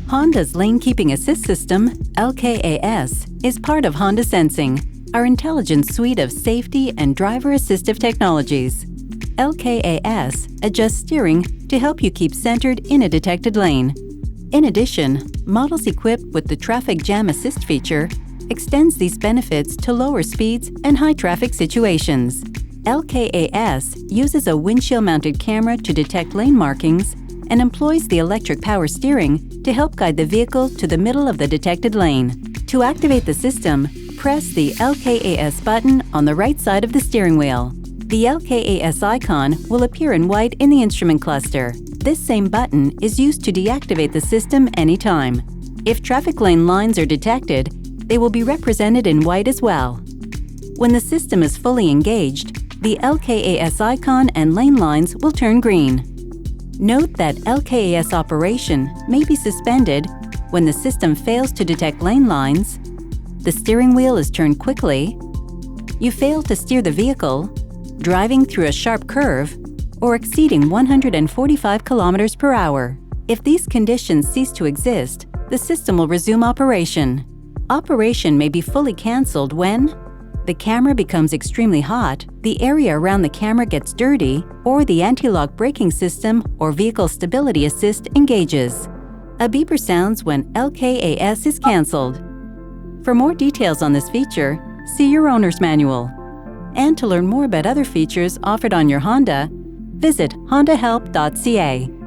Honda's Lane Keeping Assist System, LKAS, is part of Honda Sensing, our intelligent suite of safety and driver assistive technologies. LKAS adjusts steering to help you keep centered in a detected lane. In addition, models equipped with the Traffic Jam Assist feature extends these benefits to lower speeds and high-traffic situations. LKAS uses a windshield-mounted camera to detect lane markings and employs the electric power steering to help guide the vehicle to the middle of the detected lane. To activate the system, press the LKAS button on the right side of the steering wheel. The LKAS icon will appear in white in the instrument cluster. This same button is used to deactivate the system anytime. If traffic lane lines are detected, they will be represented in white as well. When the system is fully engaged, the LKAS icon and lane lines will turn green. Note that LKAS operation may be suspended when the system fails to detect lane lines, the steering wheel is turned quickly, you fail to steer the vehicle, driving through a sharp curve, or exceeding 145 km per hour. If these conditions cease to exist, the system will resume operation. Operation may be fully cancelled when the camera becomes extremely hot, the area around the camera gets dirty, or the anti-lock braking system or vehicle stability assist engages. A beeper sounds when LKAS is cancelled. For more details on this feature, see your owner's manual. And to learn more about other features offered on your Honda, visit hondahelp.ca.